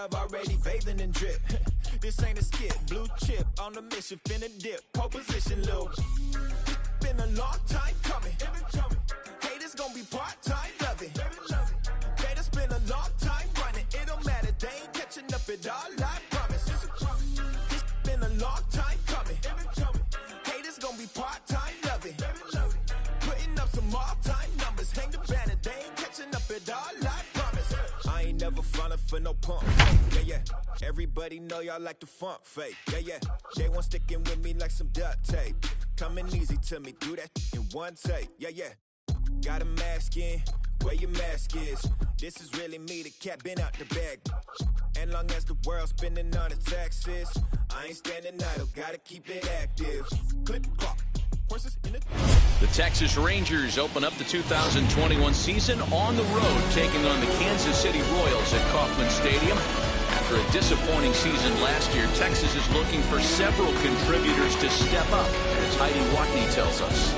love, already bathing in drip. This ain't a skip, blue chip on the mission, finna dip, pole position, Lil. Been a long time coming. Haters gonna be part-time, love it. Haters been a long time running. It don't matter, they ain't catching up at all, I promise. It's been a long time coming. Haters gonna be part-time, love it. Putting up some all-time numbers. Hang the banner, they ain't catching up at all, I promise. I ain't never frontin' for no pump fake, yeah, yeah. Everybody know y'all like the funk fake, yeah, yeah. They want sticking with me like some duct tape. Coming easy to me, do that in one take, yeah, yeah. Got a mask in, where your mask is. This is really me, the cat been out the bag. And long as the world's spending on the taxes, I ain't standing idle, gotta keep it active. Clip clock, horses in the... The Texas Rangers open up the 2021 season on the road, taking on the Kansas City Royals at Kauffman Stadium. After a disappointing season last year, Texas is looking for several contributors to step up, as Heidi Watney tells us.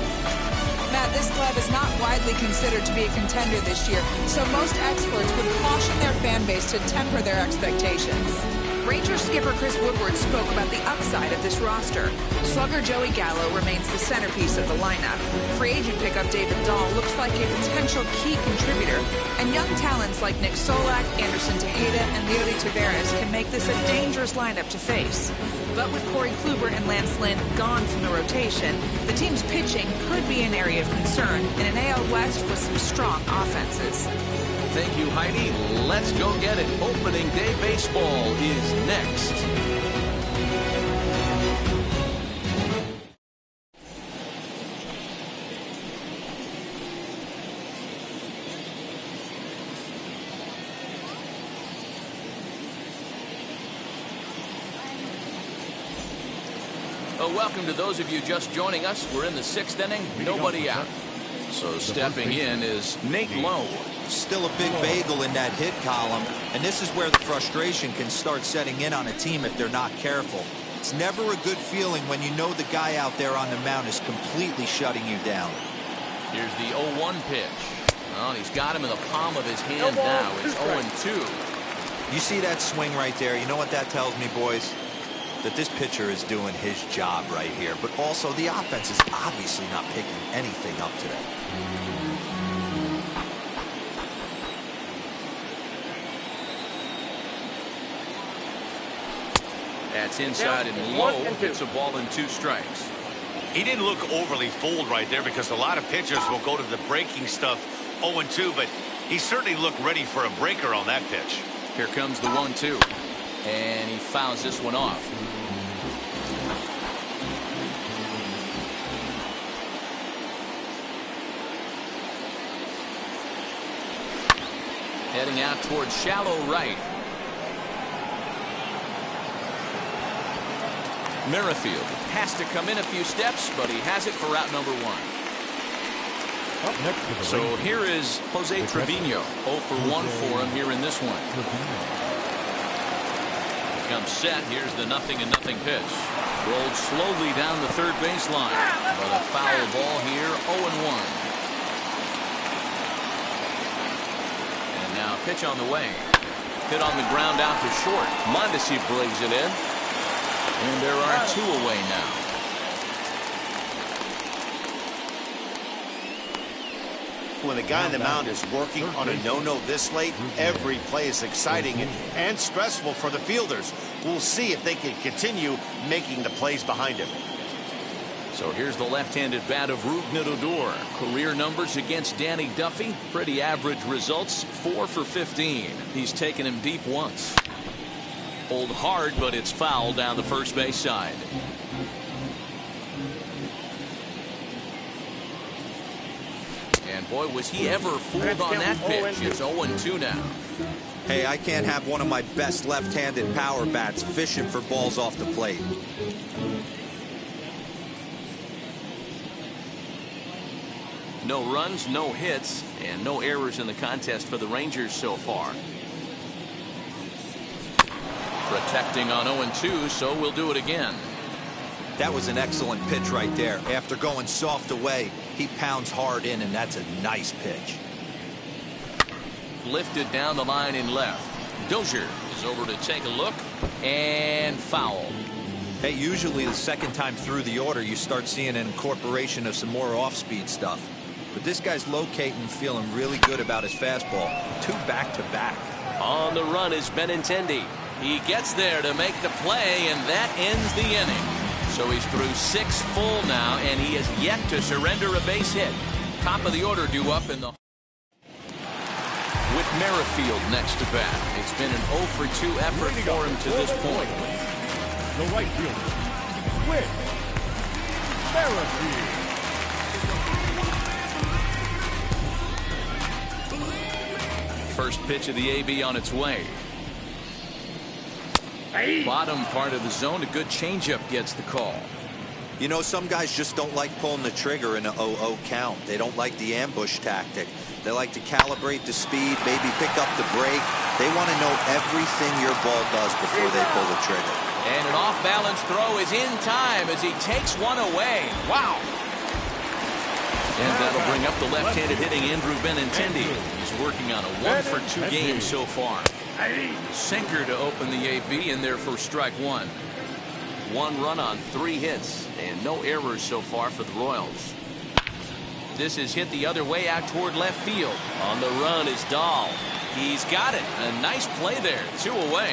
Matt, this club is not widely considered to be a contender this year, so most experts would caution their fan base to temper their expectations. Rangers skipper Chris Woodward spoke about the upside of this roster. Slugger Joey Gallo remains the centerpiece of the lineup. Free agent pickup David Dahl looks like a potential key contributor. And young talents like Nick Solak, Anderson Tejeda, and Leody Taveras can make this a dangerous lineup to face. But with Corey Kluber and Lance Lynn gone from the rotation, the team's pitching could be an area of concern in an AL West with some strong offenses. Thank you, Heidi. Let's go get it. Opening day baseball is next. Welcome to those of you just joining us. We're in the 6th inning, nobody out. So stepping in is Nate Lowe. Still a big bagel in that hit column, and this is where the frustration can start setting in on a team if they're not careful. It's never a good feeling when you know the guy out there on the mound is completely shutting you down. Here's the 0-1 pitch. Well, he's got him in the palm of his hand now. It's 0-2. You see that swing right there? You know what that tells me, boys? That this pitcher is doing his job right here, but also the offense is obviously not picking anything up today. That's inside and low. It's a ball and 2 strikes. He didn't look overly fooled right there because a lot of pitchers will go to the breaking stuff 0-2, but he certainly looked ready for a breaker on that pitch. Here comes the 1-2. And he fouls this one off. Heading out towards shallow right. Merrifield has to come in a few steps, but he has it for route number 1. So here is Jose Trevino. 0 for 1 for him here in this one. Comes set. Here's the 0-0 pitch. Rolled slowly down the third baseline. But a foul ball here. 0-1. And now pitch on the way. Hit on the ground out to short. Mondesi brings it in. And there are 2 away now. When the guy on the mound is working on a no-no this late, every play is exciting and stressful for the fielders. We'll see if they can continue making the plays behind him. So here's the left-handed bat of Rougned Odor. Career numbers against Danny Duffy. Pretty average results. 4 for 15. He's taken him deep once. Pulled hard, but it's foul down the first base side. And boy, was he ever fooled on that pitch. It's 0-2 now. Hey, I can't have one of my best left-handed power bats fishing for balls off the plate. No runs, no hits, and no errors in the contest for the Rangers so far. Protecting on 0-2, so we'll do it again. That was an excellent pitch right there. After going soft away, he pounds hard in, and that's a nice pitch. Lifted down the line in left. Dozier He's over to take a look, and foul. Hey, usually the second time through the order, you start seeing an incorporation of some more off-speed stuff. But this guy's locating, feeling really good about his fastball. 2 back-to-back. On the run is Benintendi. He gets there to make the play, and that ends the inning. So he's through 6 full now, and he has yet to surrender a base hit. Top of the order due up in the... With Merrifield next to bat. It's been an 0 for 2 effort for him to this point. The right fielder, Whit Merrifield. First pitch of the AB on its way. Bottom part of the zone, a good changeup gets the call. You know, some guys just don't like pulling the trigger in a 0-0 count. They don't like the ambush tactic. They like to calibrate the speed, maybe pick up the break. They want to know everything your ball does before they pull the trigger. And an off-balance throw is in time as he takes one away. Wow. And that'll bring up the left-handed hitting Andrew Benintendi. He's working on a 1 for 2 game so far. Sinker to open the AB in there for strike 1. 1 run on 3 hits and no errors so far for the Royals. This is hit the other way out toward left field. On the run is Dahl. He's got it. A nice play there. 2 away.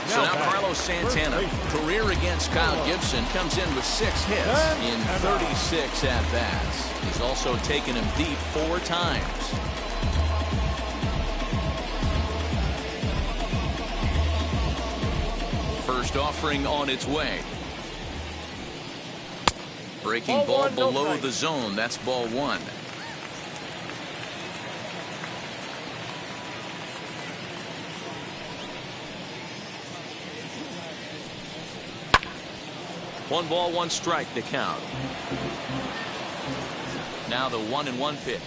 So now Carlos Santana, career against Kyle Gibson, comes in with 6 hits in 36 at-bats. He's also taken him deep 4 times. First offering on its way. Breaking ball below the zone. That's ball 1. One ball, 1 strike to count. Now the 1-1 pitch.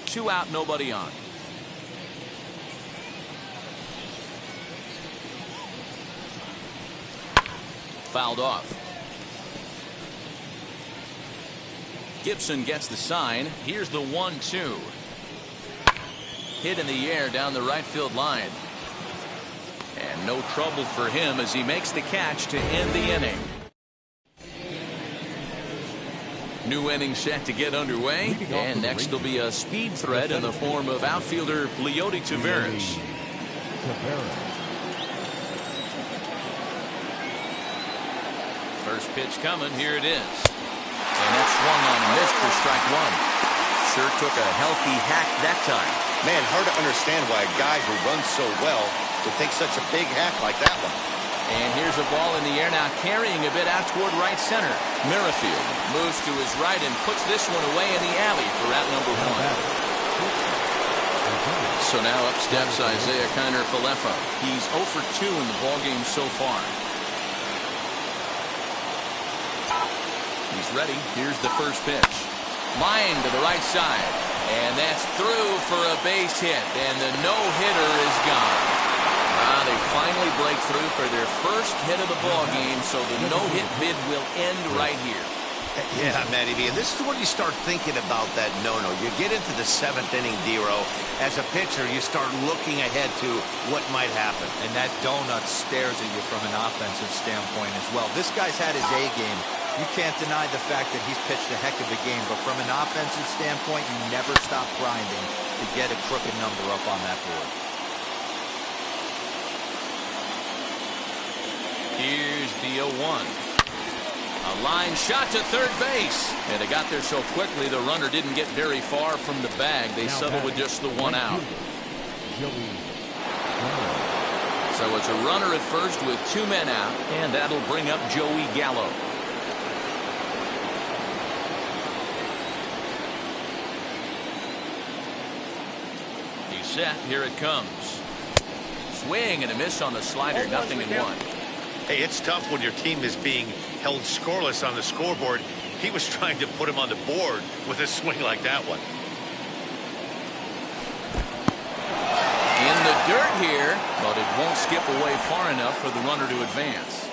Two out, nobody on. Fouled off. Gibson gets the sign. Here's the 1-2. Hit in the air down the right field line. And no trouble for him as he makes the catch to end the inning. New inning set to get underway. And next will be a speed threat in the form of outfielder Leody Taveras. First pitch coming. Here it is. And that's swung on and missed for strike 1. Sure took a healthy hack that time. Man, hard to understand why a guy who runs so well would take such a big hack like that one. And here's a ball in the air now, carrying a bit out toward right center. Merrifield moves to his right and puts this one away in the alley for out number 1. So now up steps Isaiah Kiner-Falefa. He's 0 for 2 in the ballgame so far. He's ready. Here's the first pitch. Line to the right side. And that's through for a base hit. And the no-hitter is gone. They finally break through for their first hit of the ball game, so the no-hit bid will end right here. Yeah, Matty B, and this is when you start thinking about that no-no. You get into the 7th inning, D-Row. As a pitcher, you start looking ahead to what might happen. And that donut stares at you from an offensive standpoint as well. This guy's had his A game. You can't deny the fact that he's pitched a heck of a game, but from an offensive standpoint, you never stop grinding to get a crooked number up on that board. Here's the 0-1. A line shot to third base. And they got there so quickly, the runner didn't get very far from the bag. They settled with just the 1 out. So it's a runner at first with 2 men out, and that'll bring up Joey Gallo. He's set. Here it comes. Swing and a miss on the slider. 0-1. Hey, it's tough when your team is being held scoreless on the scoreboard. He was trying to put him on the board with a swing like that one. In the dirt here, but it won't skip away far enough for the runner to advance.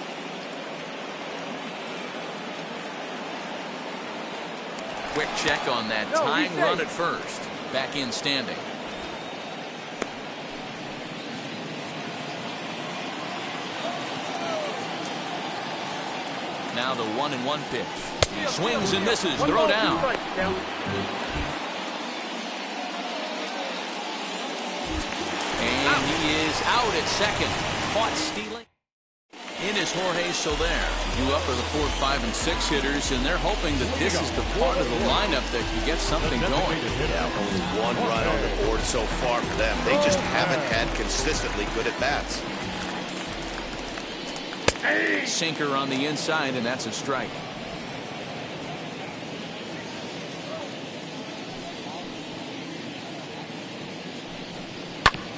Quick check on that tying run at first. Back in standing. Now the 1-1 pitch. He swings and misses. Throw down. And he is out at second. Caught stealing. In is Jorge Soler. You up are the 4, 5, and 6 hitters, and they're hoping that this is the part of the lineup that can get something going. Yeah, only 1 run on the board so far for them. They just haven't had consistently good at bats. Sinker on the inside, and that's a strike.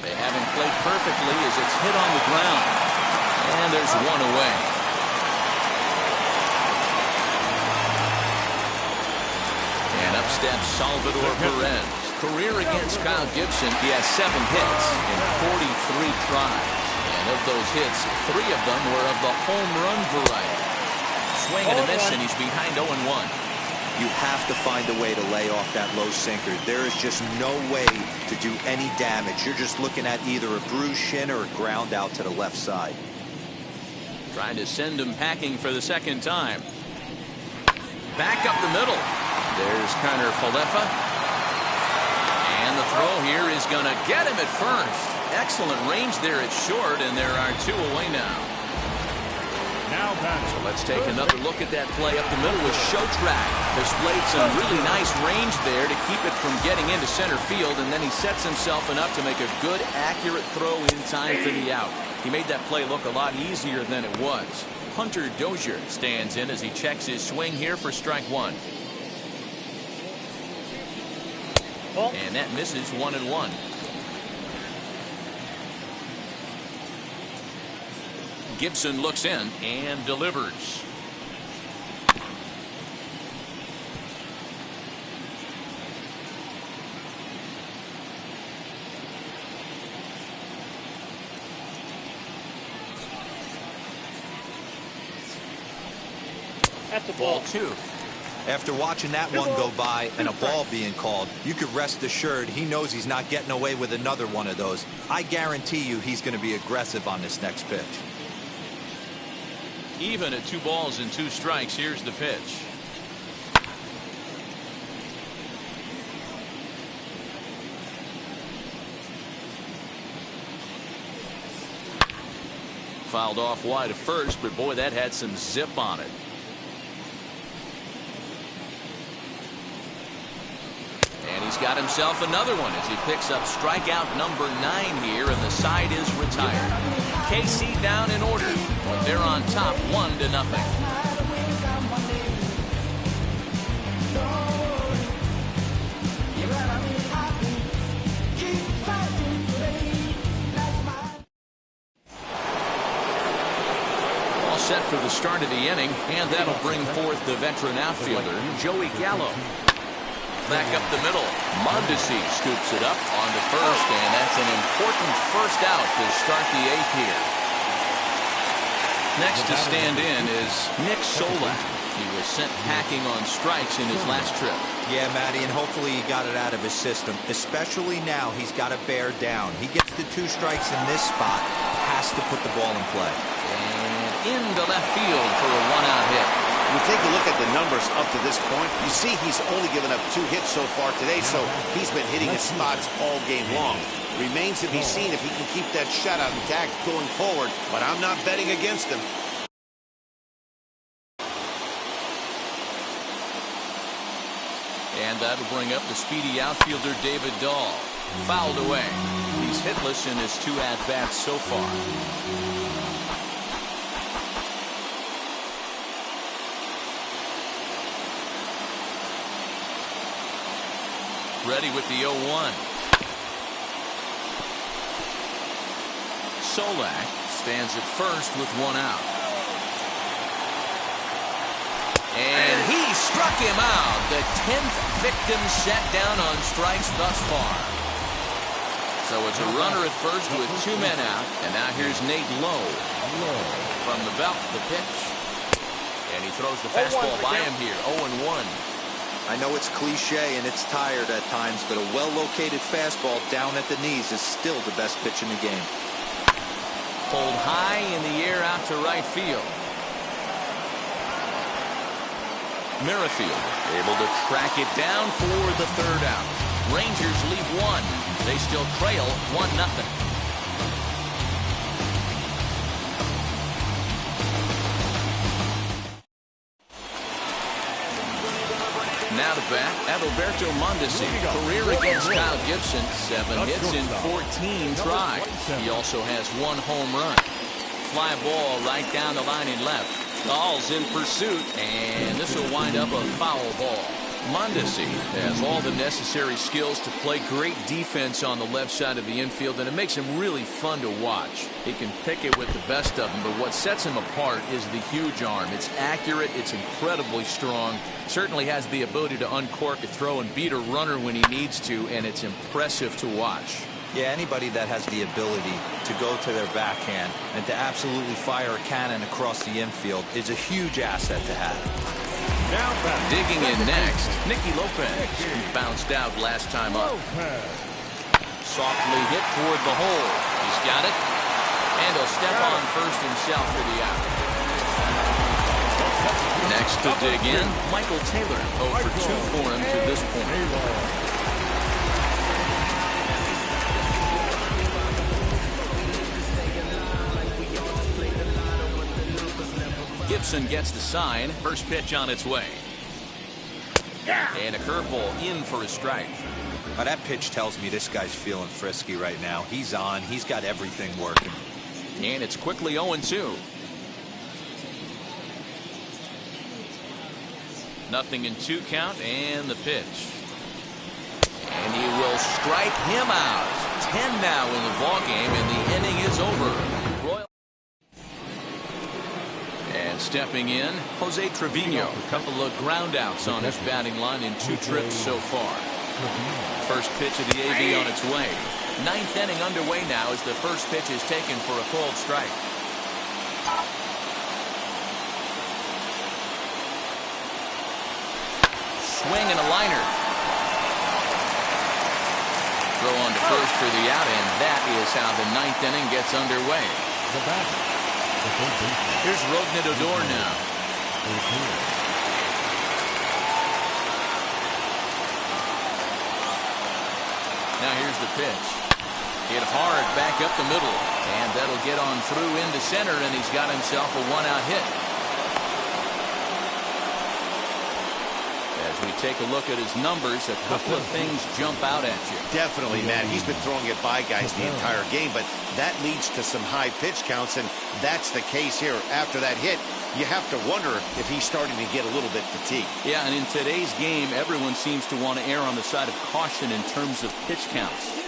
They have him played perfectly as it's hit on the ground. And there's 1 away. And up steps Salvador Perez. Career against Kyle Gibson. He has 7 hits in 43 tries. And of those hits, 3 of them were of the home run variety. Swing and a miss, and he's behind 0-1. You have to find a way to lay off that low sinker. There is just no way to do any damage. You're just looking at either a bruised shin or a ground out to the left side. Trying to send him packing for the second time. Back up the middle. There's Connor Falefa. And the throw here is going to get him at first. Excellent range there at short, and there are 2 away now. So let's take another look at that play up the middle with Showtrack. Displayed some really nice range there to keep it from getting into center field, and then he sets himself up to make a good, accurate throw in time for the out. He made that play look a lot easier than it was. Hunter Dozier stands in as he checks his swing here for strike 1. And that misses 1-1. Gibson looks in and delivers. That's a Ball 2. After watching that one go by and a ball being called, you could rest assured he knows he's not getting away with another one of those. I guarantee you he's going to be aggressive on this next pitch. Even at 2 balls and 2 strikes, here's the pitch. Fouled off wide at first, but boy, that had some zip on it. And he's got himself another one as he picks up strikeout number 9 here, and the side is retired. KC down in order, but they're on top 1-0. All set for the start of the inning, and that'll bring forth the veteran outfielder, Joey Gallo. Back up the middle. Mondesi scoops it up onto first, and that's an important first out to start the 8th here. Next to stand in is Nick Solak. He was sent packing on strikes in his last trip. Yeah, Matty, and hopefully he got it out of his system. Especially now, he's got to bear down. He gets the 2 strikes in this spot, has to put the ball in play. And into left field for a 1-out hit. You take a look at the numbers up to this point, you see he's only given up 2 hits so far today, so he's been hitting his spots all game long. Remains to be seen if he can keep that shutout intact going forward, but I'm not betting against him. And that'll bring up the speedy outfielder David Dahl. Fouled away. He's hitless in his 2 at-bats so far. Ready with the 0-1. Solak stands at first with 1 out. And he struck him out. The 10th victim set down on strikes thus far. So it's a runner at first with 2 men out. And now here's Nate Lowe. From the belt, the pitch. And he throws the fastball by him here. 0-1. I know it's cliche and it's tired at times, but a well-located fastball down at the knees is still the best pitch in the game. Pulled high in the air out to right field. Merrifield able to track it down for the third out. Rangers leave one. They still trail 1-0. Now to bat, Adalberto Mondesi. Career against Kyle Gibson. 7 hits in 14 tries. He also has 1 home run. Fly ball right down the line in left. Dahl's in pursuit, and this will wind up a foul ball. Mondesi has all the necessary skills to play great defense on the left side of the infield, and it makes him really fun to watch. He can pick it with the best of them, but what sets him apart is the huge arm. It's accurate, it's incredibly strong, certainly has the ability to uncork a throw and beat a runner when he needs to, and it's impressive to watch. Yeah, anybody that has the ability to go to their backhand and to absolutely fire a cannon across the infield is a huge asset to have. Digging in next, Nicky Lopez, who bounced out last time up. Softly hit toward the hole. He's got it. And he'll step on first himself for the out. Next to dig in, Michael Taylor. 0 for 2 for him to this point. Gibson gets the sign. First pitch on its way. And a curveball in for a strike. Now that pitch tells me this guy's feeling frisky right now. He's on. He's got everything working. And it's quickly 0-2. Nothing in 2 count, and the pitch. And he will strike him out. 10 now in the ballgame, and the inning is over. And stepping in, Jose Trevino. A couple of ground outs on his batting line in 2 trips so far. First pitch of the AV on its way. 9th inning underway now as the first pitch is taken for a called strike. Swing and a liner. Throw on to first for the out, and that is how the 9th inning gets underway. Here's Rougned Odor now. Now here's the pitch. Hit hard back up the middle, and that'll get on through into center, and he's got himself a 1-out hit. As we take a look at his numbers, a couple of things jump out at you. Definitely, Matt. He's been throwing it by guys the entire game, but that leads to some high pitch counts, and that's the case here. After that hit, you have to wonder if he's starting to get a little bit fatigued. Yeah, and in today's game, everyone seems to want to err on the side of caution in terms of pitch counts.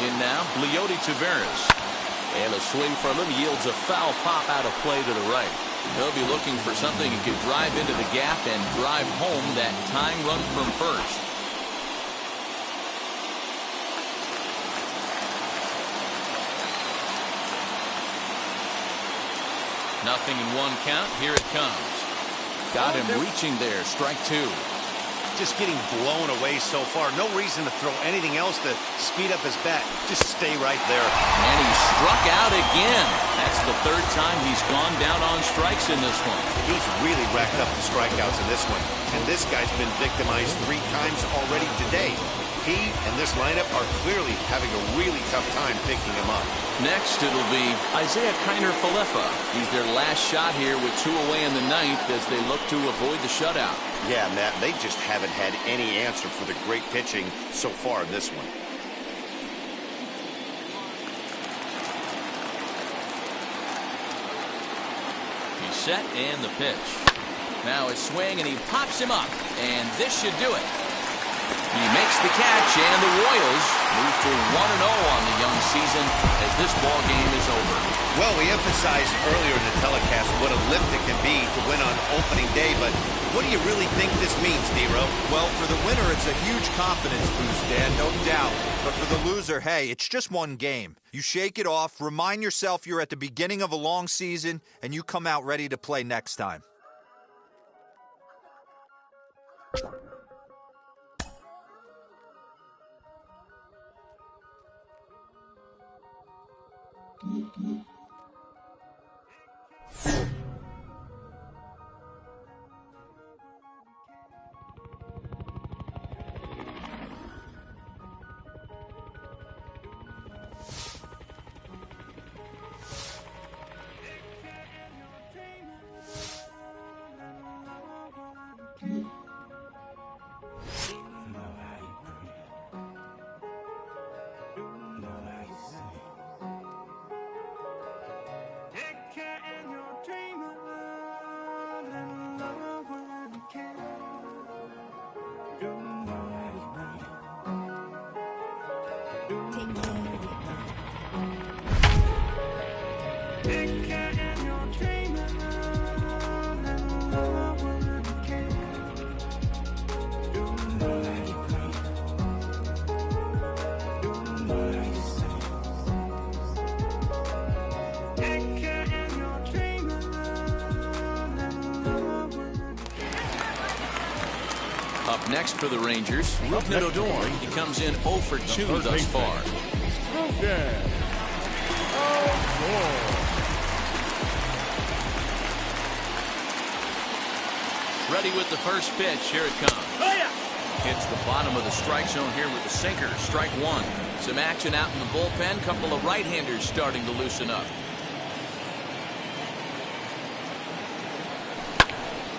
In now, Leody Taveras. And a swing from him yields a foul pop out of play to the right. He'll be looking for something that could drive into the gap and drive home that tying run from first. Nothing in 1 count. Here it comes. Got him reaching there. Strike 2. Just getting blown away so far. No reason to throw anything else to speed up his bat. Just stay right there. And he struck out again. That's the 3rd time he's gone down on strikes in this one. He's really racked up the strikeouts in this one. And this guy's been victimized 3 times already today. He and this lineup are clearly having a really tough time picking him up. Next, it'll be Isaiah Kiner-Falefa. He's their last shot here with 2 away in the 9th as they look to avoid the shutout. Yeah, Matt, they just haven't had any answer for the great pitching so far in this one. He's set and the pitch. Now a swing and he pops him up, and this should do it. He makes the catch, and the Royals Move to 1-0 on the young season as this ball game is over. Well, we emphasized earlier in the telecast what a lift it can be to win on opening day, but what do you really think this means, Nero? Well, for the winner, it's a huge confidence boost, Dan, no doubt. But for the loser, hey, it's just one game. You shake it off, remind yourself you're at the beginning of a long season, and you come out ready to play next time. Up next for the Rangers, Mw2. He comes in 0 for 2 thus far. Ready with the first pitch. Here it comes. Hits the bottom of the strike zone here with the sinker. Strike one. Some action out in the bullpen. Couple of right-handers starting to loosen up.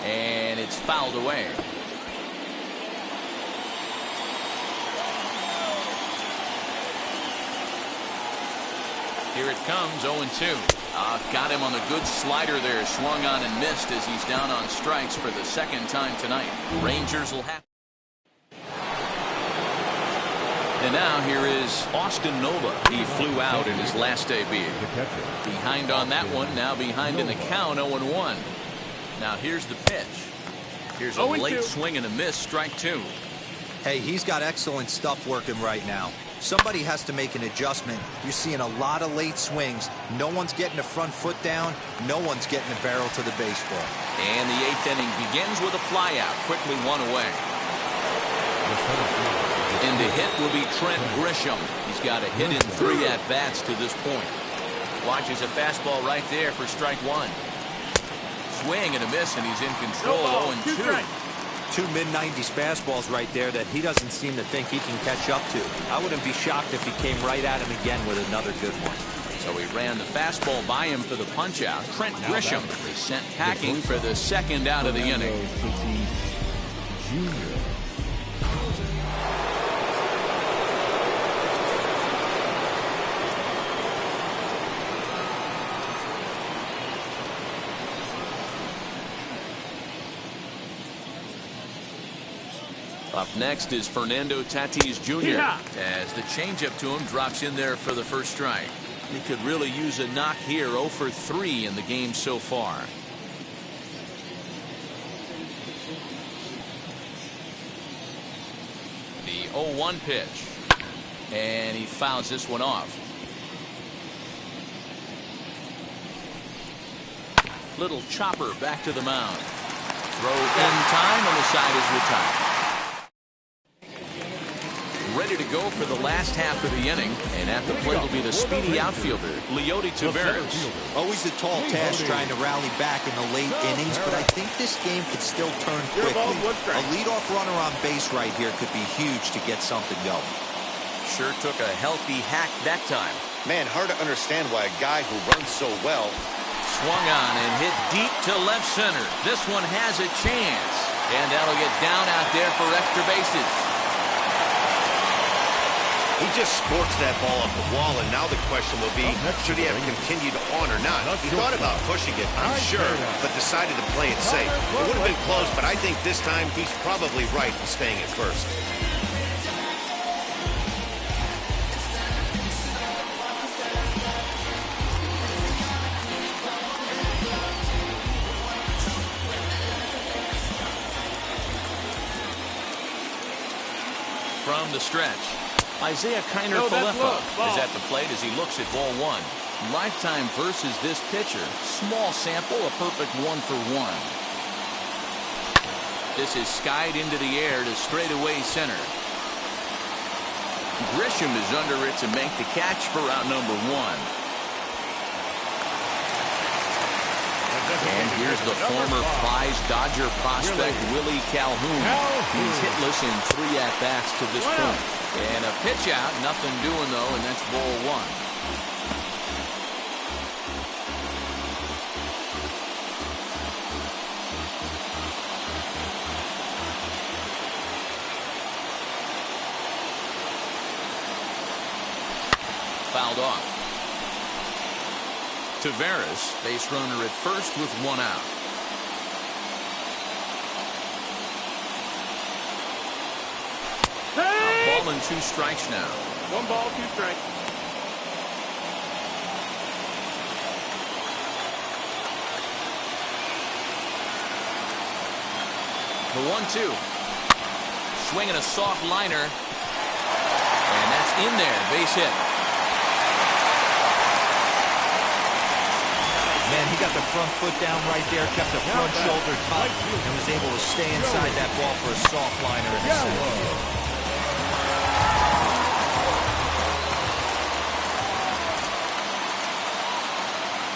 And it's fouled away. Here it comes, 0-2. Got him on the good slider there. Swung on and missed as he's down on strikes for the second time tonight. Rangers will have. And now here is Austin Nova. He flew out in his last debut. Behind on that one. Now behind in the count, 0-1. Now here's the pitch. Here's a late swing and a miss. Strike two. Hey, he's got excellent stuff working right now. Somebody has to make an adjustment. You're seeing a lot of late swings. No one's getting the front foot down. No one's getting the barrel to the baseball. And the eighth inning begins with a flyout. Quickly one away. And the hit will be Trent Grisham. He's got a hit in 3 at-bats to this point. Watches a fastball right there for strike one. Swing and a miss, and he's in control. 0-2. 2 mid-90s fastballs right there that he doesn't seem to think he can catch up to. I wouldn't be shocked if he came right at him again with another good one. So he ran the fastball by him for the punch-out. Trent Grisham is sent packing for the second out of the inning. Up next is Fernando Tatis Jr. as the changeup to him drops in there for the first strike. He could really use a knock here. 0 for 3 in the game so far. The 0-1 pitch. And he fouls this one off. Little chopper back to the mound. Throw in time, and the side is retired. Ready to go for the last half of the inning, and at the plate will be the speedy outfielder, Leody Taveras. Always a tall task trying to rally back in the late innings, but I think this game could still turn quickly. A leadoff runner on base right here could be huge to get something going. Sure took a healthy hack that time. Man, hard to understand why a guy who runs so well. Swung on and hit deep to left center. This one has a chance, and that'll get down out there for extra bases. He just sports that ball off the wall, and now the question will be, should he have continued on or not? He thought about pushing it, I'm sure, but decided to play it safe. It would have been close, but I think this time he's probably right in staying at first. down the stretch. Isaiah Kiner-Falefa is at the plate as he looks at ball one. Lifetime versus this pitcher. Small sample, a perfect 1-for-1. This is skied into the air to straightaway center. Grisham is under it to make the catch for out number one. And here's the former prize Dodger prospect Willie Calhoun. He's hitless in 3 at-bats to this point. And a pitch out, nothing doing though, and that's ball one. Fouled off. Taveras, base runner at first with 1 out. A ball and 2 strikes now. 1 ball, 2 strikes. The 1-2. Swinging a soft liner. And that's in there. Base hit. Man, he got the front foot down right there, kept the front shoulder tucked, and was able to stay inside that ball for a soft liner in the center field.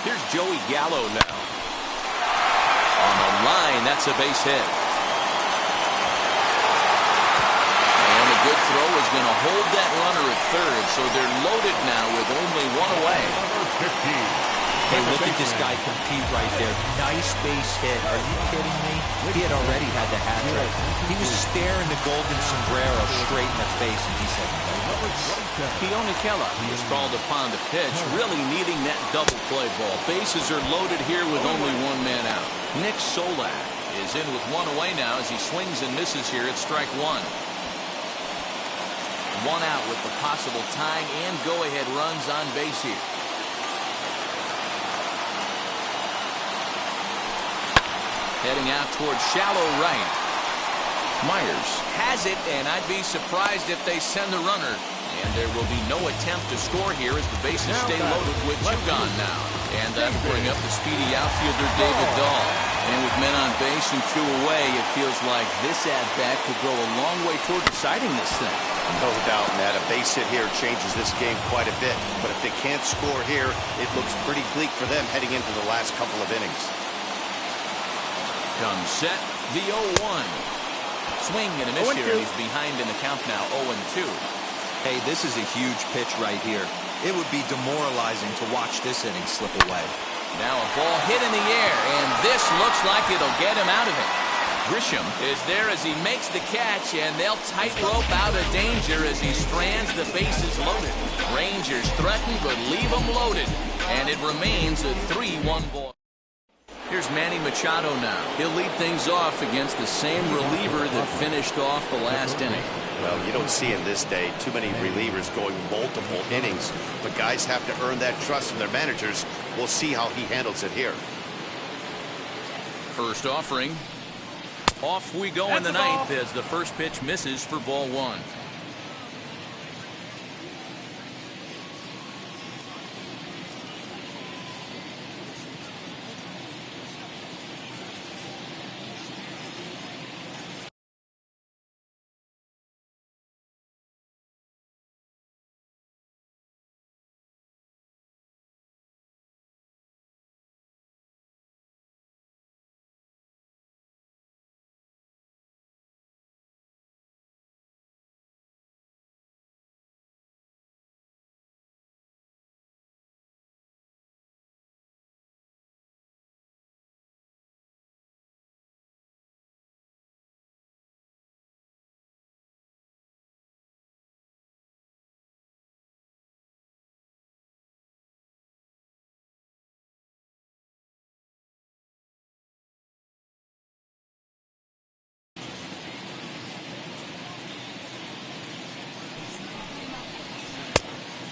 Here's Joey Gallo now. On the line, that's a base hit. And a good throw is going to hold that runner at third, so they're loaded now with only 1 away. Number 15. Hey, look at this guy compete right there. Nice base hit. Are you kidding me? He had already had the hat trick. He was staring the golden sombrero straight in the face, and he said, Keone Kela is called upon to pitch, really needing that double play ball. Bases are loaded here with only 1 man out. Nick Solak is in with 1 away now as he swings and misses here at strike 1. 1 out with the possible tying and go-ahead runs on base here. Heading out towards shallow right. Myers has it, and I'd be surprised if they send the runner. And there will be no attempt to score here as the bases stay loaded with 2 gone now. And that'll bring up the speedy outfielder David Dahl. And with men on base and 2 away, it feels like this at-bat could go a long way toward deciding this thing. No doubt, Matt. A base hit here changes this game quite a bit. But if they can't score here, it looks pretty bleak for them heading into the last couple of innings. Comes set, the 0-1. Swing and a miss here, and he's behind in the count now, 0-2. hey, this is a huge pitch right here. It would be demoralizing to watch this inning slip away. Now a ball hit in the air, and this looks like it'll get him out of it. Grisham is there as he makes the catch, and they'll tightrope out of danger as he strands the bases loaded. Rangers threaten, but leave them loaded, and it remains a 3-1 ball. Here's Manny Machado now. He'll lead things off against the same reliever that finished off the last inning. Well, you don't see in this day too many relievers going multiple innings, but guys have to earn that trust from their managers. We'll see how he handles it here. First offering. Off we go in the ninth as the first pitch misses for ball one.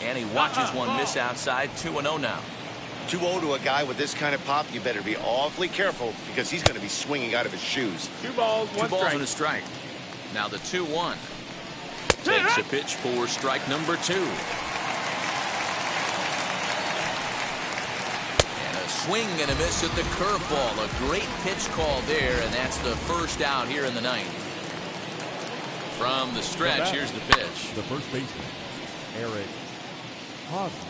And he watches one miss outside. 2-0 now. 2-0 to a guy with this kind of pop. You better be awfully careful because he's going to be swinging out of his shoes. 2 balls, 1 strike. and a strike. Now the 2-1. Takes a pitch for strike number 2. And a swing and a miss at the curveball. A great pitch call there, and that's the first out here in the ninth. From the stretch, here's the pitch. The first baseman, Eric Hosmer.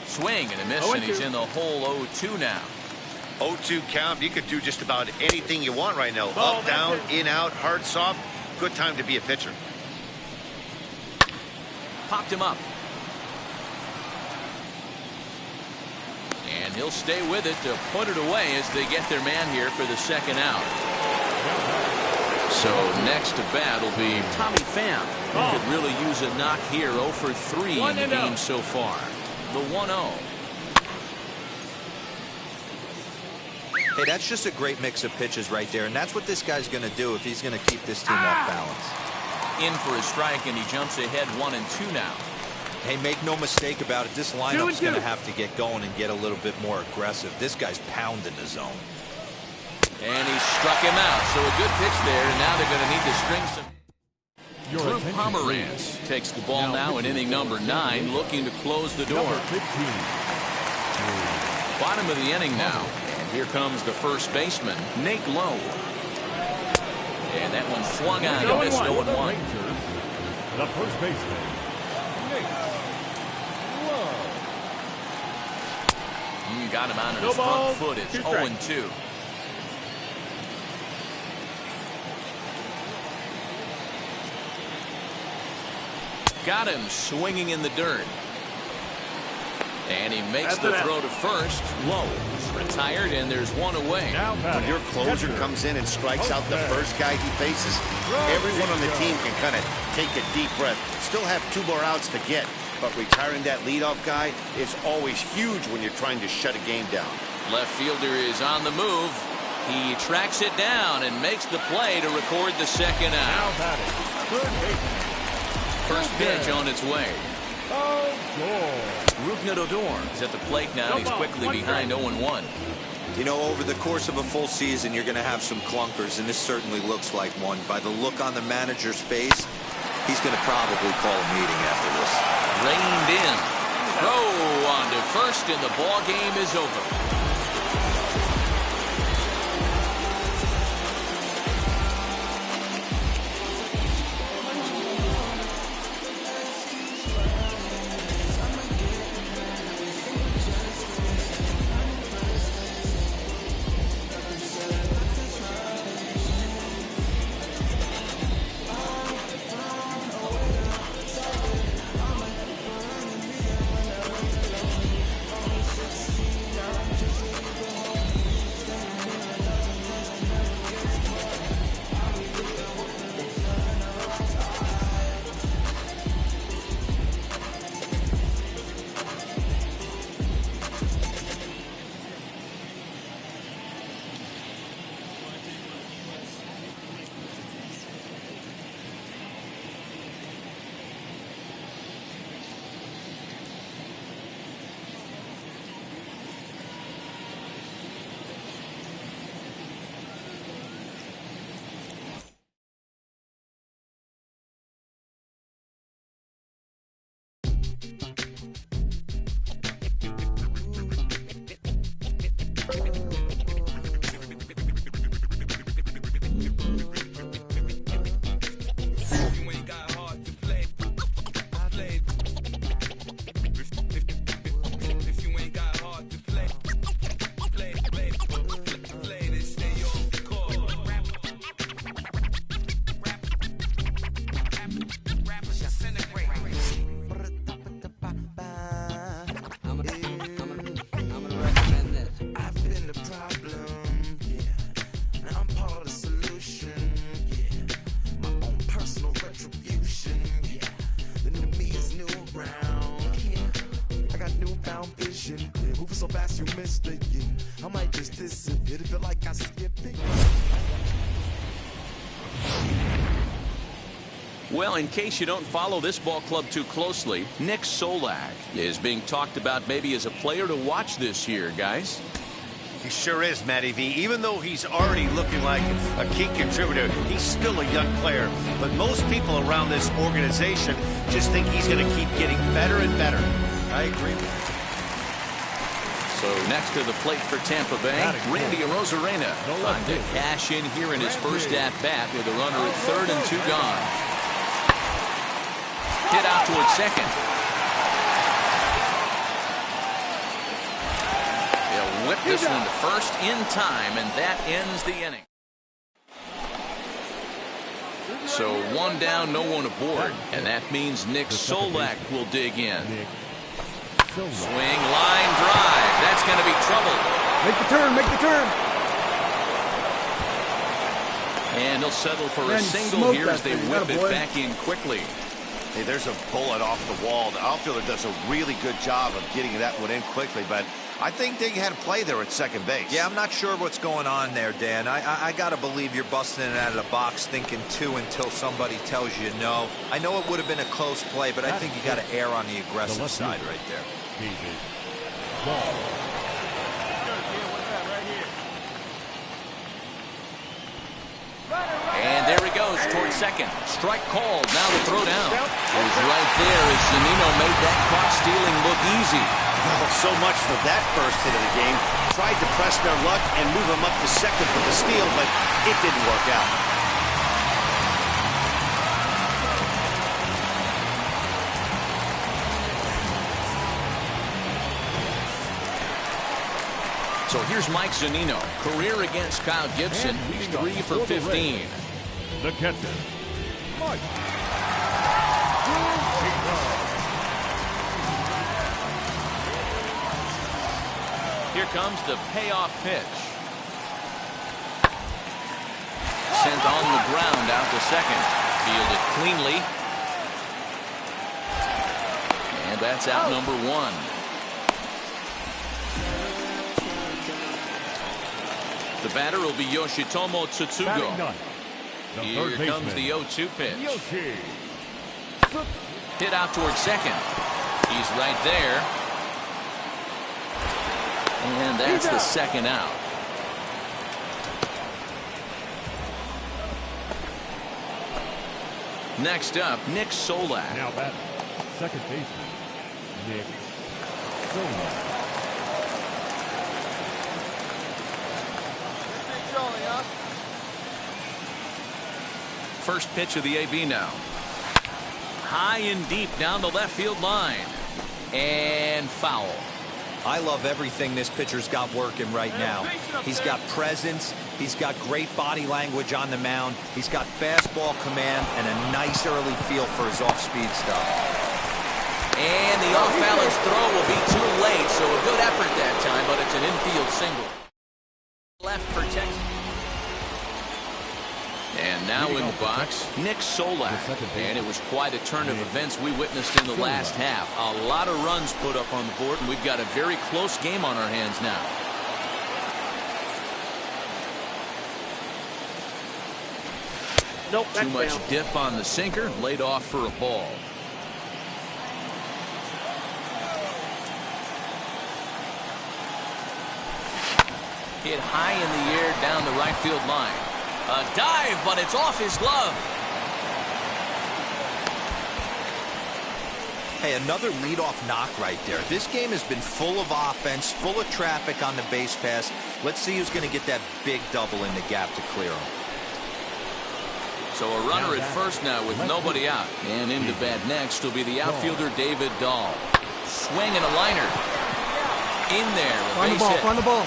Swing and a miss, and he's in the hole 0-2 now. 0-2 count. You could do just about anything you want right now. Up, down, in, out, hard, soft. Good time to be a pitcher. Popped him up. And he'll stay with it to put it away as they get their man here for the second out. So next to bat will be Tommy Pham, who could really use a knock here. 0 for 3 in the game so far. The 1-0. Hey, that's just a great mix of pitches right there, and that's what this guy's going to do if he's going to keep this team off balance. In for a strike, and he jumps ahead 1-2 now. Hey, make no mistake about it, this lineup's going to have to get going and get a little bit more aggressive. This guy's pounding the zone. And he struck him out, so a good pitch there, and now they're going to need to string some. Drew Pomeranz takes the ball now in inning number 9, looking to close the door. Bottom of the inning now, and here comes the first baseman, Nate Lowe. And that one swung on and missed 0-1. The first baseman, Nate Lowe. Got him on his front foot. It's 0-2. Got him swinging in the dirt. And he makes the throw to first. Lowe retired, and there's one away. When your closer comes in and strikes out the first guy he faces, everyone on the team can kind of take a deep breath. Still have 2 more outs to get, but retiring that leadoff guy is always huge when you're trying to shut a game down. Left fielder is on the move. He tracks it down and makes the play to record the second out. First pitch on its way. Rougned Odor is at the plate now. He's quickly behind 0-1. You know, over the course of a full season, you're going to have some clunkers, and this certainly looks like one. By the look on the manager's face, he's going to probably call a meeting after this. Reined in. Throw on to first, and the ball game is over. Well, in case you don't follow this ball club too closely, Nick Solak is being talked about maybe as a player to watch this year, guys. He sure is, Matty V. Even though he's already looking like a key contributor, he's still a young player. But most people around this organization just think he's going to keep getting better and better. I agree with you. So next to the plate for Tampa Bay, Randy Arozarena trying to cash in here in his first at-bat with a runner at third and 2 gone. Hit out towards second. They'll whip this one to first in time, and that ends the inning. So 1 down, no one aboard, and that means Nick Solak will dig in. Swing, line drive. That's going to be trouble. Make the turn, make the turn. And he'll settle for a single here as they whip it back in quickly. Hey, there's a bullet off the wall. The outfielder does a really good job of getting that one in quickly, but I think they had a play there at second base. Yeah, I'm not sure what's going on there, Dan. I got to believe you're busting it out of the box thinking 2 until somebody tells you no. I know it would have been a close play, but I think you got to err on the aggressive side right there. And there he goes towards second. Strike called. Now the throw down. It was right there as Zunino made that caught stealing look easy. Well, so much for that first hit of the game. Tried to press their luck and move them up to second for the steal, but it didn't work out. So here's Mike Zunino. Career against Kyle Gibson. He's 3 for 15. The catcher, Mike. Here comes the payoff pitch. Sent on the ground out to second. Fielded cleanly. And that's out number 1. The batter will be Yoshitomo Tsutsugo. Here comes the 0-2 pitch. Hit out towards second. He's right there. And that's the second out. Next up, Nick Solak. Now batting, second baseman, Nick Solak. First pitch of the AB now. High and deep down the left field line. And foul. I love everything this pitcher's got working right now. He's got presence. He's got great body language on the mound. He's got fastball command and a nice early feel for his off-speed stuff. And the off-balance throw will be too late, so a good effort that time, but it's an infield single. Left for Texas. And now in the box, Nick Solak. And it was quite a turn of events we witnessed in the last half. A lot of runs put up on the board, and we've got a very close game on our hands now. Nope, Too much dip on the sinker, laid off for a ball. Hit high in the air down the right field line. A dive, but it's off his glove. Hey, another leadoff knock right there. This game has been full of offense, full of traffic on the base pass. Let's see who's going to get that big double in the gap to clear him. So a runner at first now with nobody out. And into bat next will be the outfielder David Dahl. Swing and a liner. In there. Find the ball, find the ball.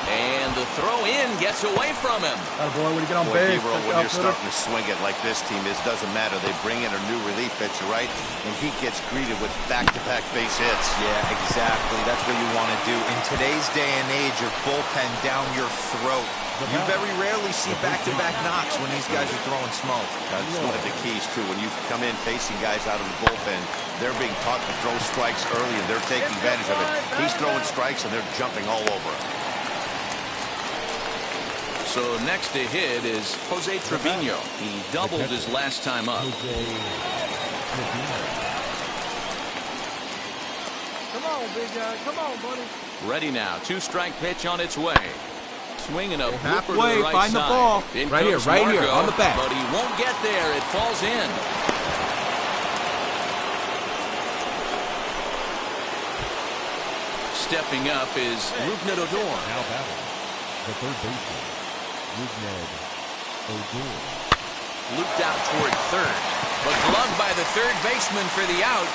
And the throw in gets away from him. Boy, when you get on base, when you're starting to swing it like this team is, doesn't matter. They bring in a new relief pitcher, right? And he gets greeted with back-to-back base hits. Yeah, exactly. That's what you want to do. In today's day and age of bullpen down your throat, you very rarely see back-to-back knocks when these guys are throwing smoke. That's one of the keys, too. When you come in facing guys out of the bullpen, they're being taught to throw strikes early, and they're taking advantage of it. He's throwing strikes, and they're jumping all over him. So next to hit is Jose Trevino. He doubled his last time up. Come on, big guy. Come on, buddy. Ready now. 2-strike pitch on its way. Swinging a blooper to halfway, the right find side. the ball. In Right here, comes right here, Marco, on the bat. but he won't get there. It falls in. Stepping up is Mw2. Now batting, the third baseman, Mw2. Looped out toward third, but gloved by the third baseman for the out.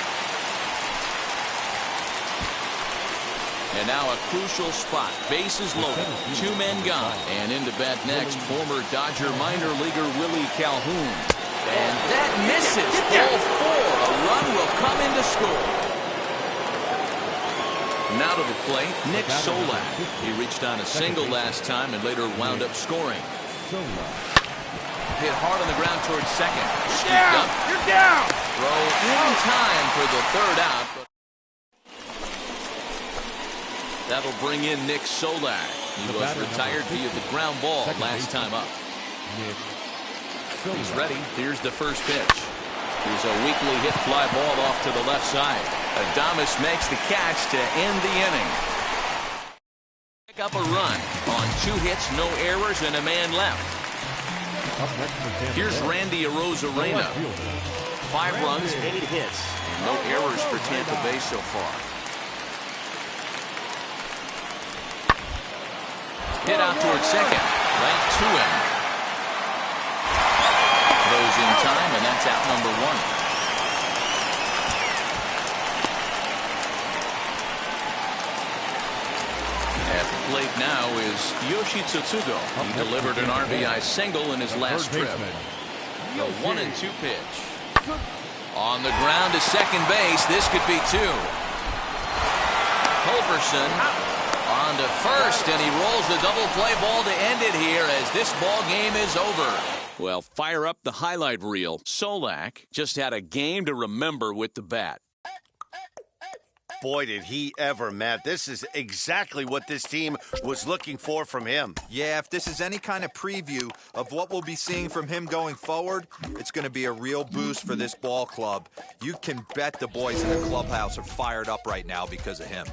And now a crucial spot. Bases loaded. 2 men gone. And into bat next, former Dodger minor leaguer Willie Calhoun. And that misses. Ball 4. A run will come in to score. Now to the plate, Nick Solak. He reached on a single last time and later wound up scoring. Hit hard on the ground towards second. You're down. Throw in time for the third out. That'll bring in Nick Solak. He was retired via the ground ball last time up. He's ready. Here's the first pitch. Here's a weakly hit fly ball off to the left side. Adames makes the catch to end the inning. Pick up a run on 2 hits, no errors, and a man left. Here's Randy Arozarena. 5 runs, 8 hits, and no errors for Tampa Bay so far. Hit out towards second. Right to him. Throws in time, and that's out number 1. At the plate now is Yoshi Tsutsugo. He delivered an RBI single in his last trip. The 1-2 pitch. On the ground to second base. This could be 2. Culberson on to first, and he rolls the double play ball to end it here as this ball game is over. Well, fire up the highlight reel. Solak just had a game to remember with the bat. Boy, did he ever, Matt. This is exactly what this team was looking for from him. Yeah, if this is any kind of preview of what we'll be seeing from him going forward, it's going to be a real boost for this ball club. You can bet the boys in the clubhouse are fired up right now because of him.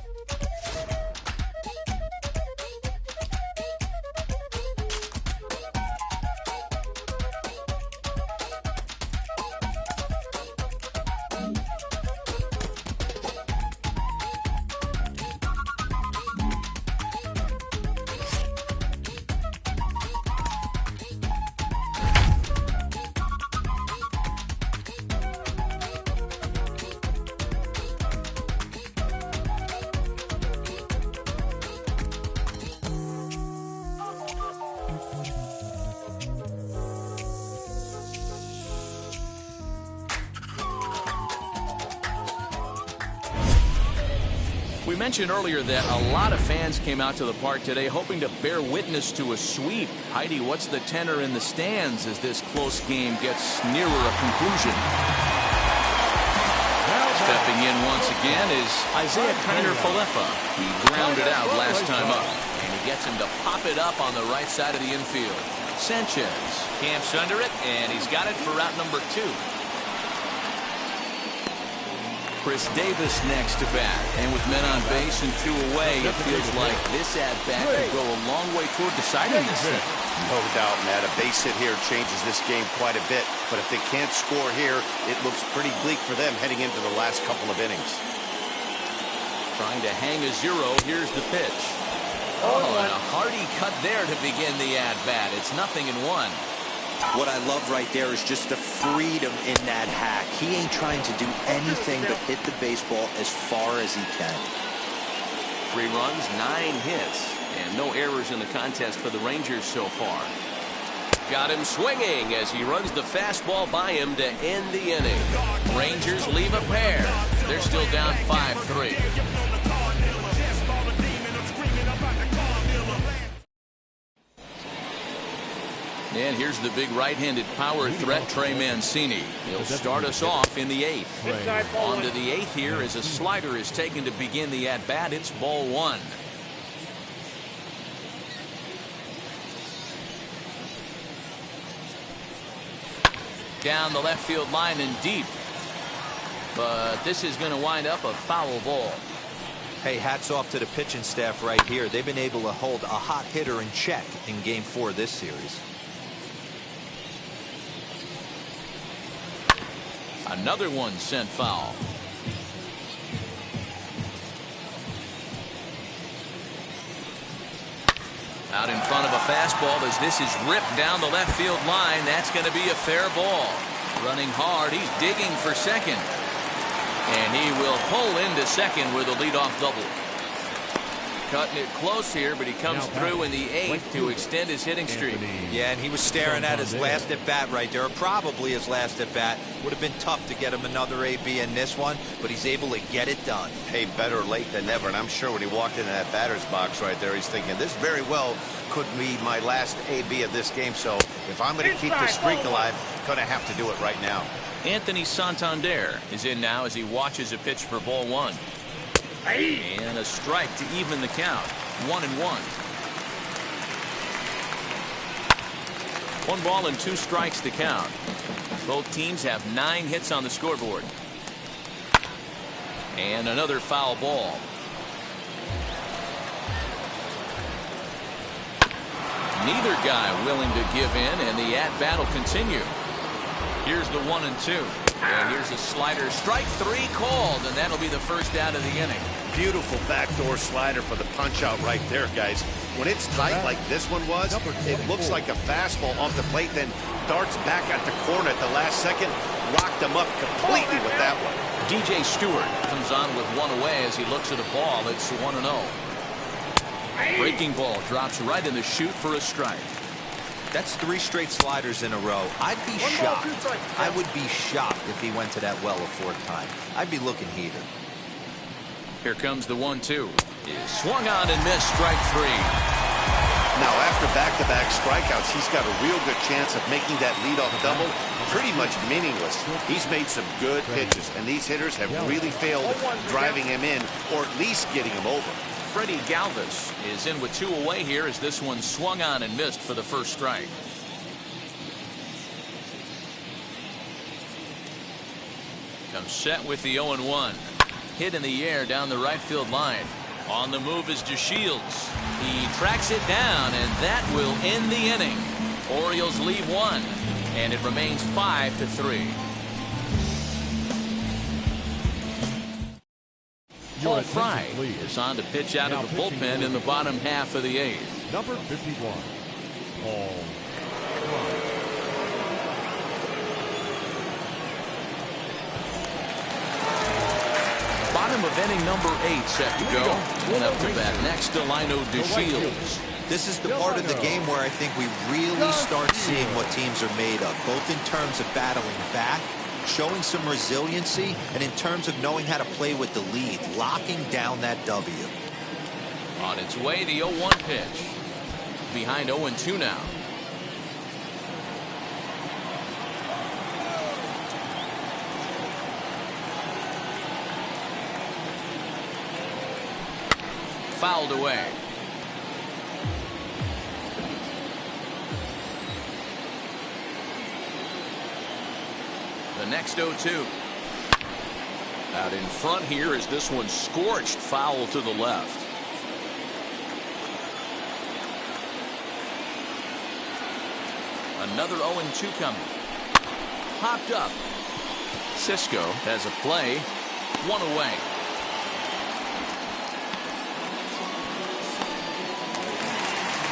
We mentioned earlier that a lot of fans came out to the park today hoping to bear witness to a sweep. Heidi, what's the tenor in the stands as this close game gets nearer a conclusion? Stepping in once again is Isaiah Kiner-Falefa. He grounded out last time up, and he gets him to pop it up on the right side of the infield. Sanchez camps under it, and he's got it for route number 2. Chris Davis next to bat, and with men on base and 2 away, it feels like this at-bat could go a long way toward deciding this thing. No doubt, Matt. A base hit here changes this game quite a bit, but if they can't score here, it looks pretty bleak for them heading into the last couple of innings. Trying to hang a 0. Here's the pitch. Oh, and a hearty cut there to begin the at-bat. It's 0-1. What I love right there is just the freedom in that hack. He ain't trying to do anything but hit the baseball as far as he can. 3 runs, 9 hits, and no errors in the contest for the Rangers so far. Got him swinging as he runs the fastball by him to end the inning. Rangers leave a pair. They're still down 5-3. And here's the big right-handed power threat, Trey Mancini. He'll start us off in the 8th. On to the 8th here as a slider is taken to begin the at-bat. It's ball 1. Down the left field line and deep. But this is going to wind up a foul ball. Hey, hats off to the pitching staff right here. They've been able to hold a hot hitter in check in Game 4 of this series. Another one sent foul. Out in front of a fastball as this is ripped down the left field line. That's going to be a fair ball. Running hard, he's digging for second. And he will pull into second with a leadoff double. Cutting it close here, but he comes through in the 8th to extend his hitting streak. Yeah, and he was staring at his last at-bat right there, or probably his last at-bat. Would have been tough to get him another AB in this one, but he's able to get it done. Hey, better late than never, and I'm sure when he walked into that batter's box right there, he's thinking, this very well could be my last AB of this game, so if I'm going to keep this streak alive, I'm going to have to do it right now. Anthony Santander is in now as he watches a pitch for ball 1. And a strike to even the count. 1-1. 1 ball and 2 strikes to count. Both teams have 9 hits on the scoreboard. And another foul ball. Neither guy willing to give in, and the at-bat will continue. Here's the 1-2. And here's a slider. Strike 3 called, and that'll be the first out of the inning. Beautiful backdoor slider for the punch out right there, guys. When it's tight like this one was, it looks like a fastball off the plate, then darts back at the corner at the last second. Rocked him up completely with that one. DJ Stewart comes on with 1 away as he looks at a ball. It's 1-0. Breaking ball drops right in the chute for a strike. That's 3 straight sliders in a row. I'd be shocked. I would be shocked if he went to that well a 4th time. I'd be looking heated. Here comes the 1-2. Swung on and missed. Strike 3. Now, after back-to-back strikeouts, he's got a real good chance of making that leadoff double pretty much meaningless. He's made some good pitches, and these hitters have really failed driving him in or at least getting him over. Freddie Galvis is in with 2 away here as this one swung on and missed for the first strike. Comes set with the 0-1. Hit in the air down the right field line. On the move is DeShields. He tracks it down, and that will end the inning. Orioles lead 1, and it remains 5-3. Paul Fry is on to pitch out of the bullpen in the bottom half of the 8th. Number 51, Paul Fry. Bottom of inning number 8 set to go. And up to bat next to Lino DeShields. This is the part of the game where I think we really start seeing what teams are made of, both in terms of battling back, showing some resiliency, and in terms of knowing how to play with the lead, locking down that W. On its way, the 0-1 pitch. Behind 0-2 now. Fouled away. The next 0-2. Out in front here is this one scorched foul to the left. Another 0-2 coming. Popped up. Cisco has a play. 1 away.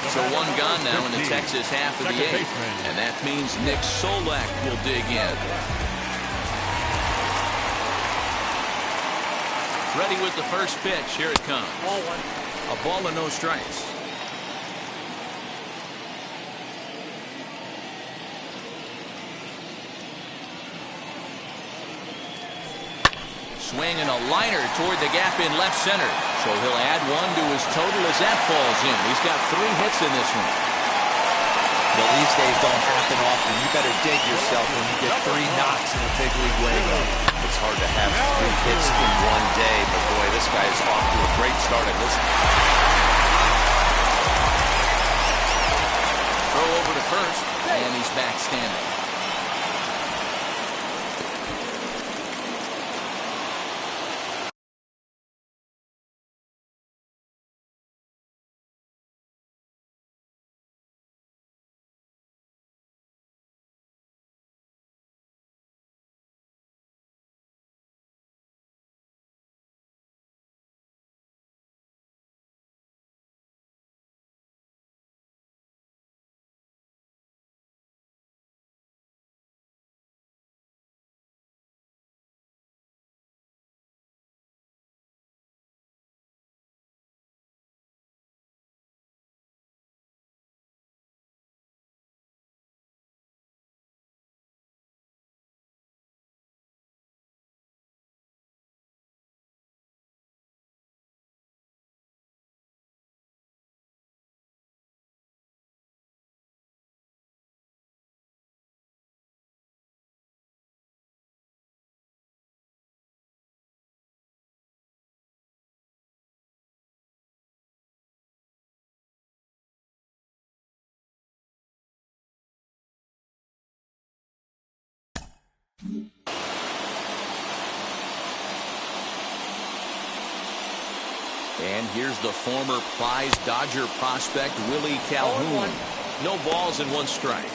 So 1 gone now in the Texas half of the 8th. And that means Nick Solak will dig in. Ready with the first pitch. Here it comes. Ball 1. A ball and no strikes. Swinging a liner toward the gap in left center. So he'll add 1 to his total as that falls in. He's got 3 hits in this one. Well, these days don't happen often. You better dig yourself when you get 3 knocks in a big league way. It's hard to have 3 hits in one day, but boy, this guy is off to a great start. And this Throw over to first, and he's back standing. And here's the former prize Dodger prospect, Willie Calhoun. No balls and 1 strike.